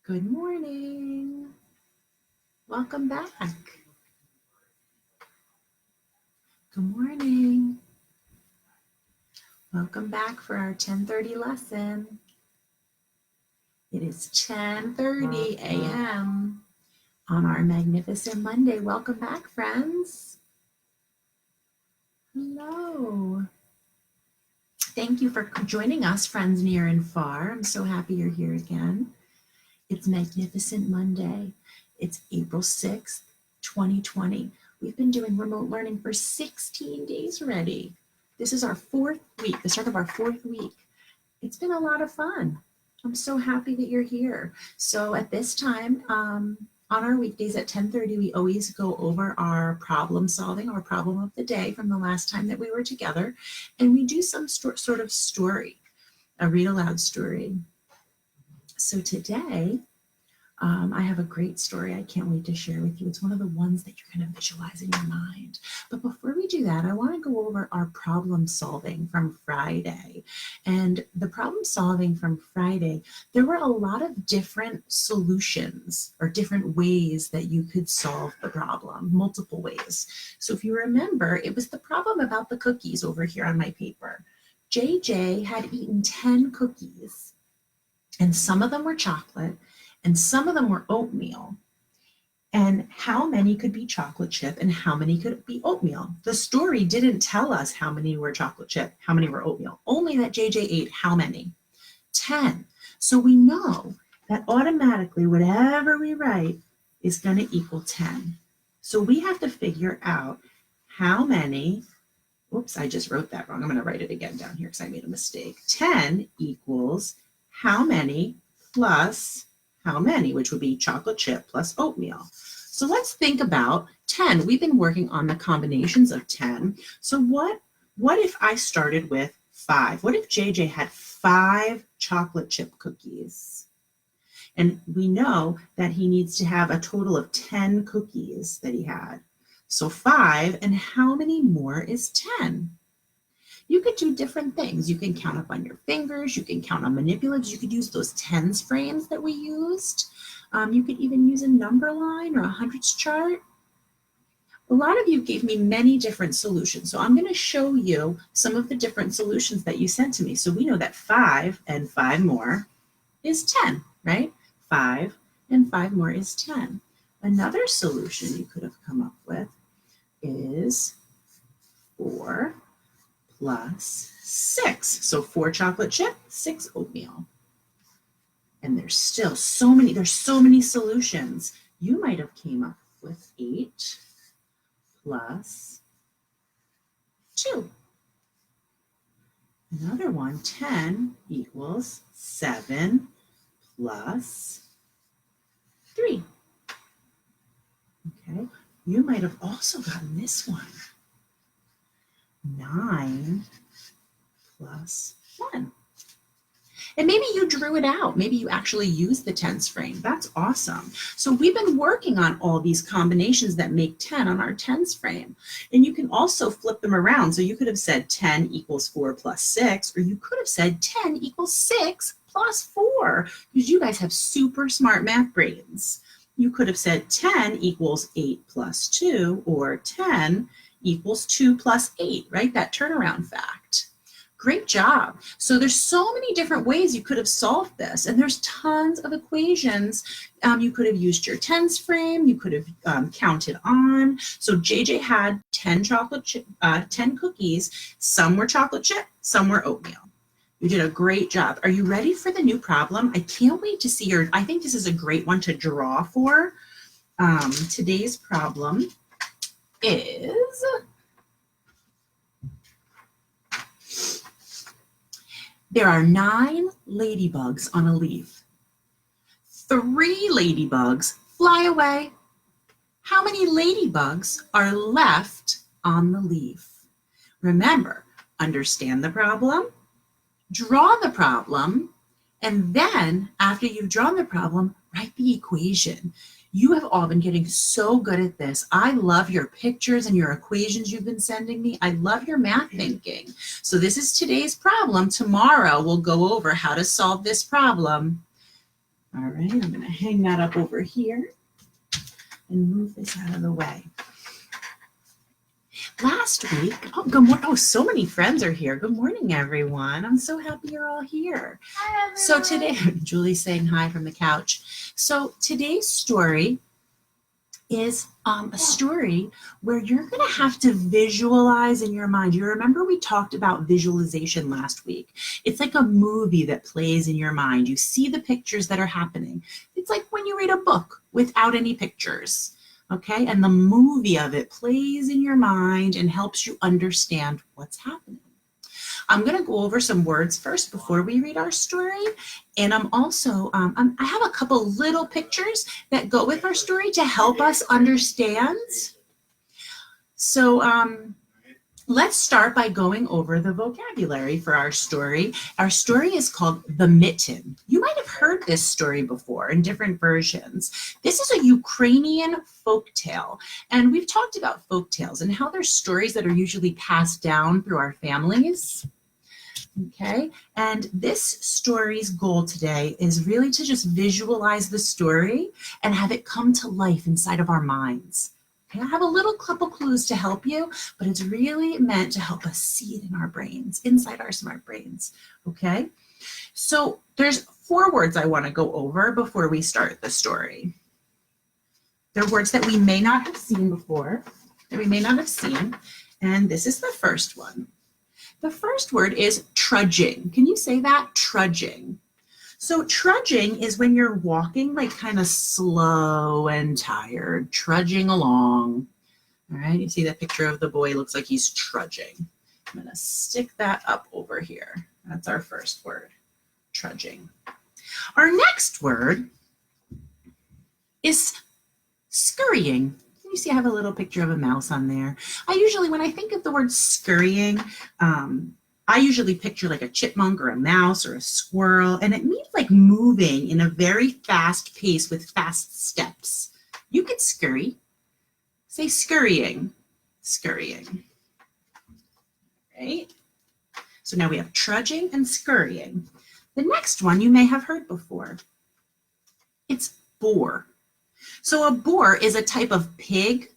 Good morning. Welcome back. Good morning. Welcome back for our 10:30 lesson. It is 10:30 a.m. on our magnificent Monday. Welcome back, friends. Hello. Thank you for joining us, friends near and far. I'm so happy you're here again. It's Magnificent Monday. It's April 6th, 2020. We've been doing remote learning for 16 days already. This is our fourth week, the start of our fourth week. It's been a lot of fun. I'm so happy that you're here. So at this time, on our weekdays at 10:30, we always go over our problem solving, our problem of the day from the last time that we were together. And we do some sort of story, a read aloud story. So today, I have a great story I can't wait to share with you. It's one of the ones that you're going to visualize in your mind. But before we do that, I want to go over our problem solving from Friday. And the problem solving from Friday, there were a lot of different solutions or different ways that you could solve the problem, multiple ways. So if you remember, it was the problem about the cookies over here on my paper. JJ had eaten 10 cookies, and some of them were chocolate, and some of them were oatmeal. And how many could be chocolate chip and how many could be oatmeal? The story didn't tell us how many were chocolate chip, how many were oatmeal, only that JJ ate how many? 10. So we know that automatically whatever we write is going to equal 10. So we have to figure out how many, oops, I just wrote that wrong. I'm going to write it again down here because I made a mistake. 10 equals how many plus how many, which would be chocolate chip plus oatmeal. So let's think about 10. We've been working on the combinations of 10. So what if I started with 5? What if JJ had 5 chocolate chip cookies? And we know that he needs to have a total of 10 cookies that he had. So 5, and how many more is 10? You could do different things. You can count up on your fingers. You can count on manipulatives. You could use those tens frames that we used. You could even use a number line or a hundreds chart. A lot of you gave me many different solutions. So I'm going to show you some of the different solutions that you sent to me. So we know that 5 and 5 more is 10, right? 5 and 5 more is 10. Another solution you could have come up with is 4 plus 6. So 4 chocolate chip, 6 oatmeal. And there's still so many solutions. You might have came up with 8 plus 2. Another one, 10 equals 7 plus 3. Okay, you might have also gotten this one. 9 plus 1. And maybe you drew it out. Maybe you actually used the tens frame. That's awesome. So we've been working on all these combinations that make 10 on our tens frame. And you can also flip them around. So you could have said 10 equals 4 plus 6, or you could have said 10 equals 6 plus 4, because you guys have super smart math brains. You could have said 10 equals 8 plus 2, or 10 equals 2 plus 8, right? That turnaround fact. Great job. So there's so many different ways you could have solved this, and there's tons of equations. You could have used your tens frame. You could have counted on. So JJ had 10 10 cookies. Some were chocolate chip, some were oatmeal. You did a great job. Are you ready for the new problem? I can't wait to see I think this is a great one to draw for. Today's problem is there are 9 ladybugs on a leaf. 3 ladybugs fly away. How many ladybugs are left on the leaf? Remember, understand the problem, draw the problem, and then after you've drawn the problem, write the equation. You have all been getting so good at this. I love your pictures and your equations you've been sending me. I love your math thinking. So this is today's problem. Tomorrow we'll go over how to solve this problem All right, I'm going to hang that up over here and move this out of the way. Last week, good morning. Oh, so many friends are here. Good morning, everyone. I'm so happy you're all here. Hi, everyone. So today, Julie's saying hi from the couch. So today's story is a story where you're going to have to visualize in your mind. You remember we talked about visualization last week. It's like a movie that plays in your mind. You see the pictures that are happening. It's like when you read a book without any pictures. Okay, and the movie of it plays in your mind and helps you understand what's happening. I'm going to go over some words first before we read our story. And I'm also, I have a couple little pictures that go with our story to help us understand. So let's start by going over the vocabulary for our story. Our story is called The Mitten. You might have heard this story before in different versions. This is a Ukrainian folktale. And we've talked about folktales and how they're stories that are usually passed down through our families. Okay, and this story's goal today is really to just visualize the story and have it come to life inside of our minds. Okay, I have a little couple clues to help you, but it's really meant to help us see it in our brains, inside our smart brains. Okay, so there's 4 words I want to go over before we start the story. They're words that we may not have seen before, and this is the first one. The first word is trudging. Can you say that? Trudging. So trudging is when you're walking like kind of slow and tired, trudging along. All right, you see that picture of the boy, looks like he's trudging. I'm going to stick that up over here. That's our first word, trudging. Our next word is scurrying. You see I have a little picture of a mouse on there. I usually, when I think of the word scurrying, I usually picture like a chipmunk or a mouse or a squirrel, and it means like moving in a very fast pace with fast steps. You could scurry. Say scurrying, scurrying. Right? So now we have trudging and scurrying. The next one you may have heard before. It's boar. So a boar is a type of pig,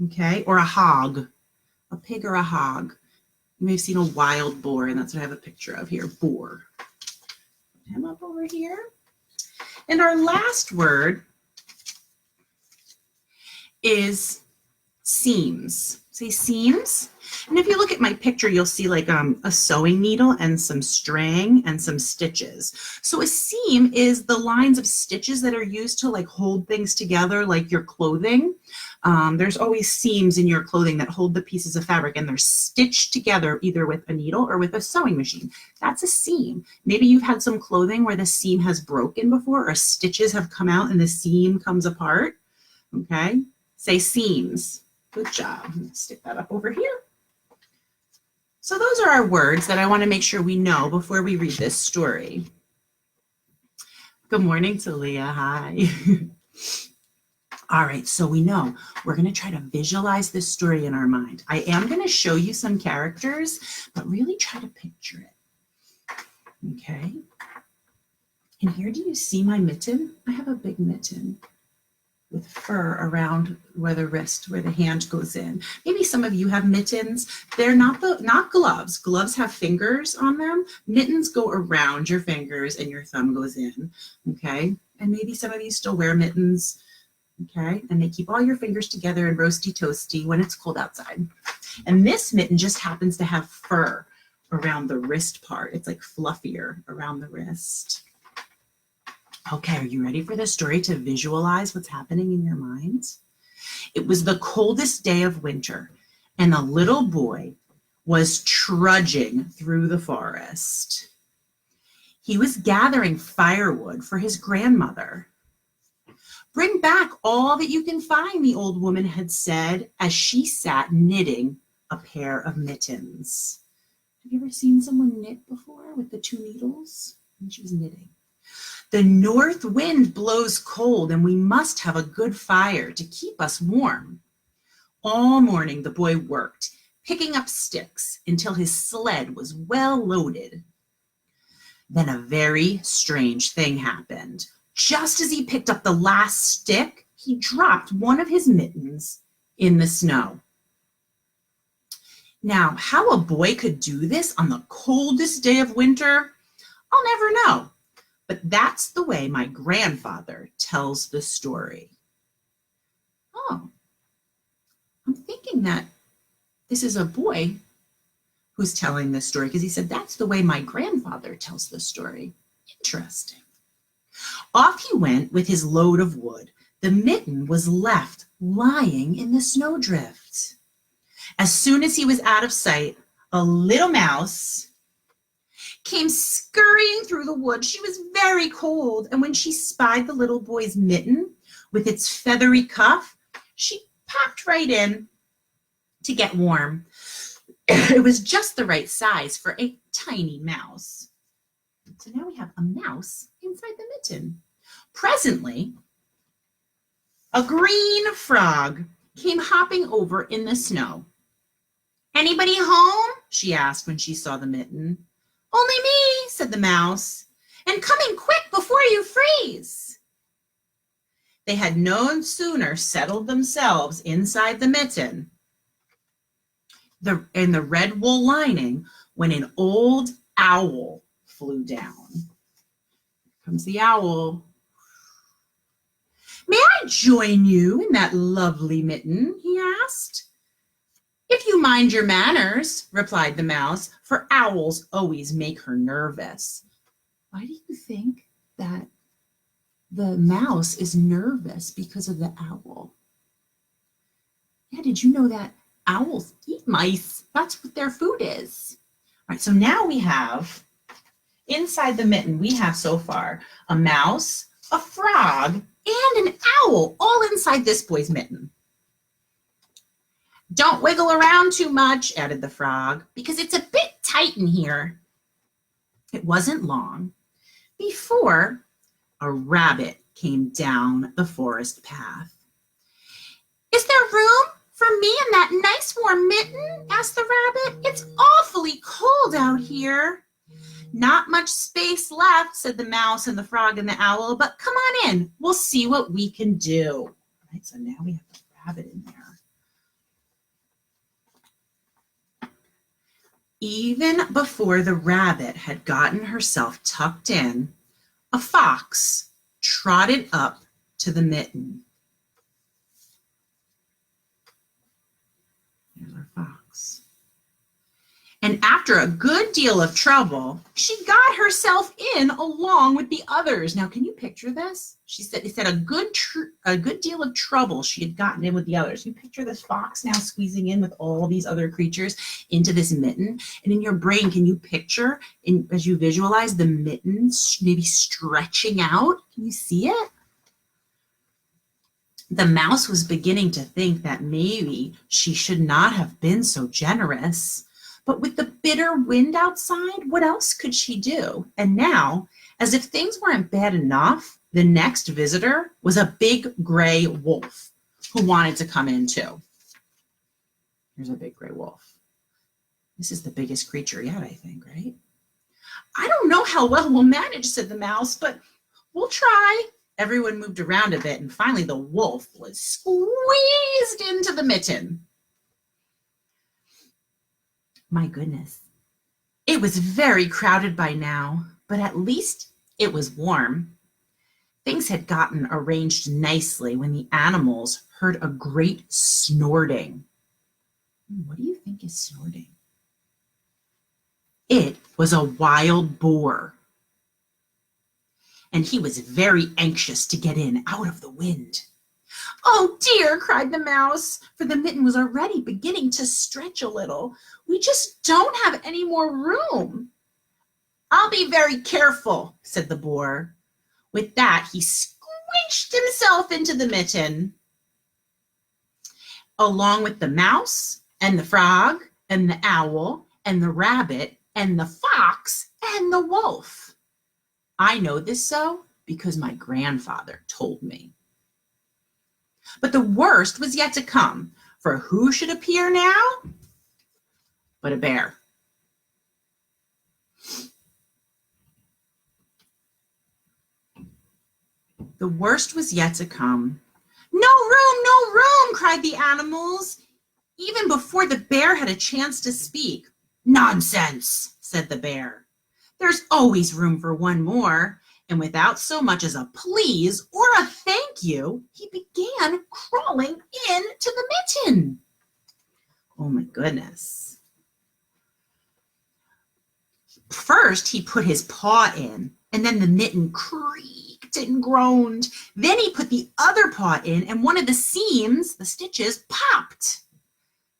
okay, or a hog, a pig or a hog. You may have seen a wild boar, and that's what I have a picture of here, boar. Put him up over here. And our last word is seams. Say seams. And if you look at my picture, you'll see like a sewing needle and some string and some stitches. So a seam is the lines of stitches that are used to like hold things together, like your clothing. There's always seams in your clothing that hold the pieces of fabric, and they're stitched together either with a needle or with a sewing machine. That's a seam. Maybe you've had some clothing where the seam has broken before, or stitches have come out and the seam comes apart. Okay, say seams. Good job. I'm going to stick that up over here. So those are our words that I want to make sure we know before we read this story. Good morning, Talia. Hi. All right, so we know we're going to try to visualize this story in our mind. I am going to show you some characters, but really try to picture it. Okay. And here, do you see my mitten? I have a big mitten with fur around where the wrist, where the hand goes in. Maybe some of you have mittens. They're not gloves. Gloves have fingers on them. Mittens go around your fingers and your thumb goes in, okay? And maybe some of you still wear mittens, okay? And they keep all your fingers together and roasty toasty when it's cold outside. And this mitten just happens to have fur around the wrist part. It's like fluffier around the wrist. Okay, are you ready for the story to visualize what's happening in your minds? It was the coldest day of winter, and a little boy was trudging through the forest. He was gathering firewood for his grandmother. "Bring back all that you can find," the old woman had said as she sat knitting a pair of mittens. Have you ever seen someone knit before with the 2 needles? And she was knitting. "The north wind blows cold, and we must have a good fire to keep us warm." All morning the boy worked, picking up sticks until his sled was well loaded. Then a very strange thing happened. Just as he picked up the last stick, he dropped one of his mittens in the snow. Now, how a boy could do this on the coldest day of winter, I'll never know. But that's the way my grandfather tells the story. Oh, I'm thinking that this is a boy who's telling this story because he said, that's the way my grandfather tells the story. Interesting. Off he went with his load of wood. The mitten was left lying in the snowdrift. As soon as he was out of sight, a little mouse came scurrying through the wood. She was very cold, and when she spied the little boy's mitten with its feathery cuff, she popped right in to get warm. It was just the right size for a tiny mouse. So now we have a mouse inside the mitten. Presently, a green frog came hopping over in the snow. "Anybody home?" she asked when she saw the mitten. "Only me," said the mouse, "and coming quick before you freeze." They had no sooner settled themselves inside the mitten in the red wool lining when an old owl flew down. Here comes the owl. "May I join you in that lovely mitten?" he asked. "If you mind your manners," replied the mouse, for owls always make her nervous. Why do you think that the mouse is nervous because of the owl? Yeah, did you know that owls eat mice? That's what their food is. All right, so now we have, inside the mitten, we have so far a mouse, a frog, and an owl, all inside this boy's mitten. "Don't wiggle around too much," added the frog, "because it's a bit tight in here." It wasn't long before a rabbit came down the forest path. "Is there room for me in that nice warm mitten?" asked the rabbit. "It's awfully cold out here." "Not much space left," said the mouse and the frog and the owl, "but come on in. We'll see what we can do." All right, so now we have the rabbit in there. Even before the rabbit had gotten herself tucked in, a fox trotted up to the mitten. There's our fox. And after a good deal of trouble, she got herself in along with the others. Now, can you picture this? It said a good deal of trouble she had gotten in with the others. You picture this fox now squeezing in with all these other creatures into this mitten. And in your brain, can you picture, as you visualize the mitten maybe stretching out? Can you see it? The mouse was beginning to think that maybe she should not have been so generous. But with the bitter wind outside, what else could she do? And now, as if things weren't bad enough, the next visitor was a big gray wolf who wanted to come in too. Here's a big gray wolf. This is the biggest creature yet, I think, right? "I don't know how well we'll manage," said the mouse, "but we'll try." Everyone moved around a bit, and finally the wolf was squeezed into the mitten. My goodness. It was very crowded by now, but at least it was warm. Things had gotten arranged nicely when the animals heard a great snorting. What do you think is snorting? It was a wild boar. And he was very anxious to get in out of the wind. "Oh dear," cried the mouse, for the mitten was already beginning to stretch a little. "We just don't have any more room." "I'll be very careful," said the boar. With that, he squished himself into the mitten, along with the mouse and the frog and the owl and the rabbit and the fox and the wolf. I know this so because my grandfather told me. But the worst was yet to come, for who should appear now but a bear. The worst was yet to come. No room, no room, cried the animals, even before the bear had a chance to speak. Nonsense, said the bear. There's always room for one more. And without so much as a please or a thank you, he began crawling into the mitten. Oh my goodness. First, he put his paw in, and then the mitten creaked and groaned. Then he put the other paw in, and one of the seams, the stitches, popped.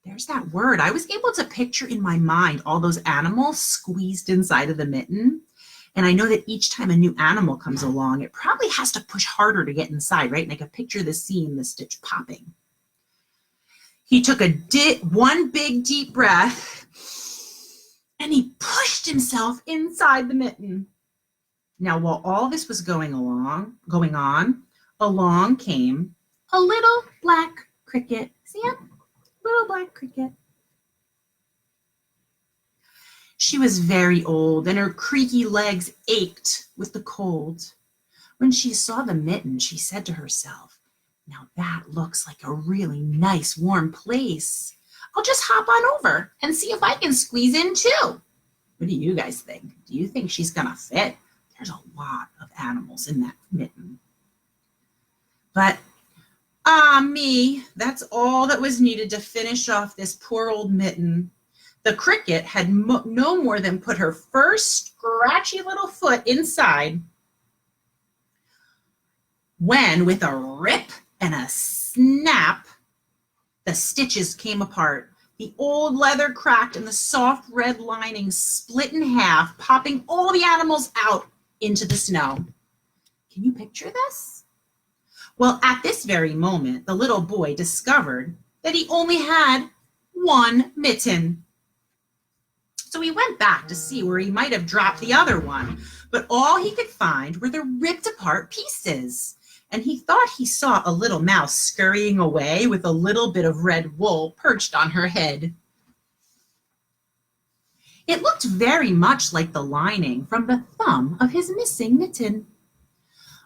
There's that word. I was able to picture in my mind all those animals squeezed inside of the mitten. And I know that each time a new animal comes along, it probably has to push harder to get inside, right? And I can picture the seam, the stitch popping. He took one big deep breath, and he pushed himself inside the mitten. Now, while all this was going on, along came a little black cricket. See him? Little black cricket. She was very old, and her creaky legs ached with the cold. When she saw the mitten, she said to herself, now that looks like a really nice warm place. I'll just hop on over and see if I can squeeze in too. What do you guys think? Do you think she's gonna fit? There's a lot of animals in that mitten. But, me, that's all that was needed to finish off this poor old mitten. The cricket had no more than put her first scratchy little foot inside when, with a rip and a snap, the stitches came apart. The old leather cracked and the soft red lining split in half, popping all the animals out into the snow. Can you picture this? Well, at this very moment, the little boy discovered that he only had one mitten. So he went back to see where he might have dropped the other one, but all he could find were the ripped apart pieces. And he thought he saw a little mouse scurrying away with a little bit of red wool perched on her head. It looked very much like the lining from the thumb of his missing mitten.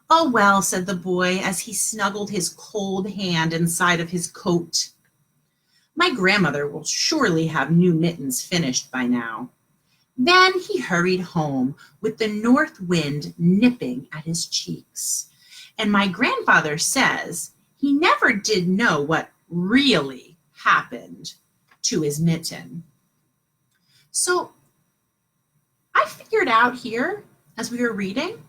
Oh well, said the boy as he snuggled his cold hand inside of his coat. My grandmother will surely have new mittens finished by now. Then he hurried home with the north wind nipping at his cheeks. And my grandfather says he never did know what really happened to his mitten. So I figured out here, as we were reading,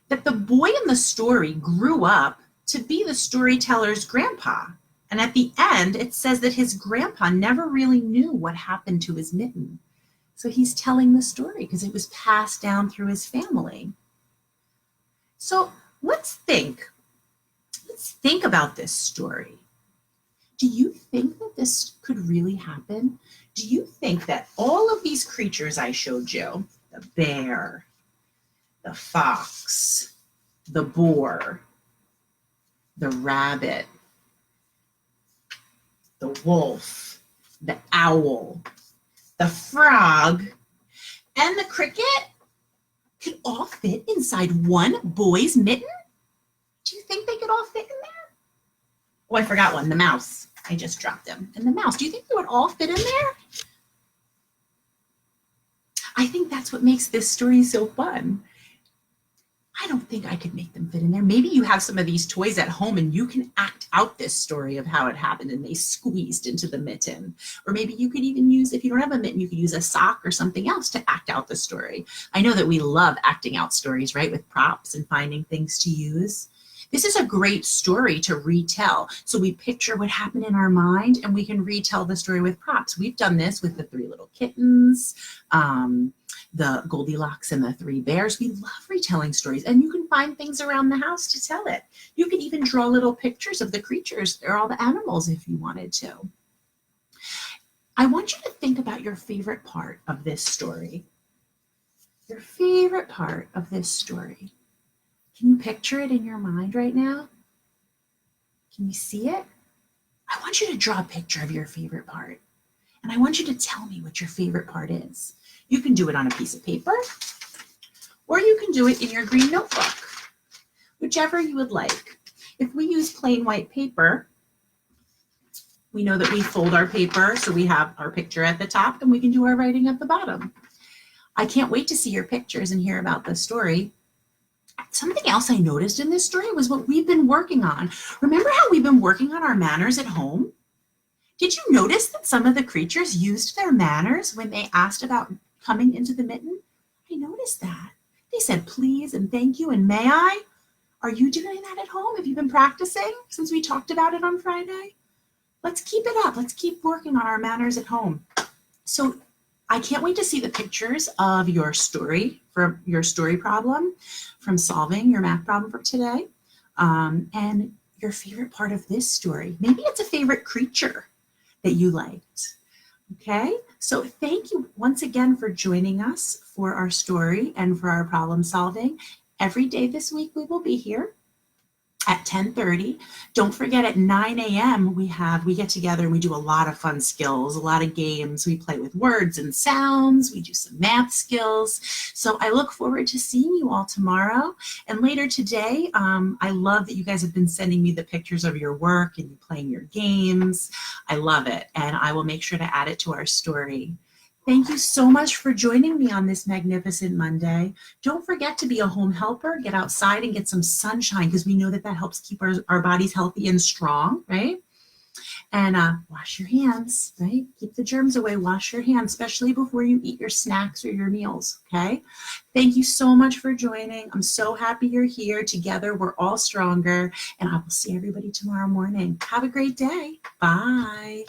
that the boy in the story grew up to be the storyteller's grandpa. And at the end, it says that his grandpa never really knew what happened to his mitten. So he's telling the story because it was passed down through his family. So let's think about this story. Do you think that this could really happen? Do you think that all of these creatures I showed you, the bear, the fox, the boar, the rabbit, the wolf, the owl, the frog, and the cricket could all fit inside one boy's mitten? Do you think they could all fit in there? Oh, I forgot one, the mouse. I just dropped him. And the mouse, do you think they would all fit in there? I think that's what makes this story so fun. I don't think I could make them fit in there. Maybe you have some of these toys at home and you can act out this story of how it happened and they squeezed into the mitten. Or maybe you could even use, if you don't have a mitten, you could use a sock or something else to act out the story. I know that we love acting out stories, right? With props and finding things to use. This is a great story to retell. So we picture what happened in our mind and we can retell the story with props. We've done this with the 3 little kittens, the Goldilocks and the 3 bears. We love retelling stories, and you can find things around the house to tell it. You can even draw little pictures of the creatures or all the animals if you wanted to. I want you to think about your favorite part of this story. Your favorite part of this story. Can you picture it in your mind right now? Can you see it? I want you to draw a picture of your favorite part, and I want you to tell me what your favorite part is. You can do it on a piece of paper, or you can do it in your green notebook. whichever you would like. If we use plain white paper, we know that we fold our paper so we have our picture at the top and we can do our writing at the bottom. I can't wait to see your pictures and hear about the story. Something else I noticed in this story was what we've been working on. Remember how we've been working on our manners at home? Did you notice that some of the creatures used their manners when they asked about coming into the mitten? I noticed that. They said please and thank you and may I. Are you doing that at home? Have you been practicing since we talked about it on Friday? Let's keep it up. Let's keep working on our manners at home. So I can't wait to see the pictures of your story, for your story problem, from solving your math problem for today, and your favorite part of this story. Maybe it's a favorite creature that you liked. Okay, so thank you once again for joining us for our story and for our problem solving. Every day this week we will be here at 10:30. Don't forget at 9 a.m. we get together and we do a lot of fun skills, a lot of games. We play with words and sounds. We do some math skills. So I look forward to seeing you all tomorrow. And later today, I love that you guys have been sending me the pictures of your work and you playing your games. I love it. And I will make sure to add it to our story. Thank you so much for joining me on this magnificent Monday. Don't forget to be a home helper. Get outside and get some sunshine because we know that that helps keep our bodies healthy and strong, right? And wash your hands, right? Keep the germs away. Wash your hands, especially before you eat your snacks or your meals, okay? Thank you so much for joining. I'm so happy you're here. Together, we're all stronger. And I will see everybody tomorrow morning. Have a great day. Bye.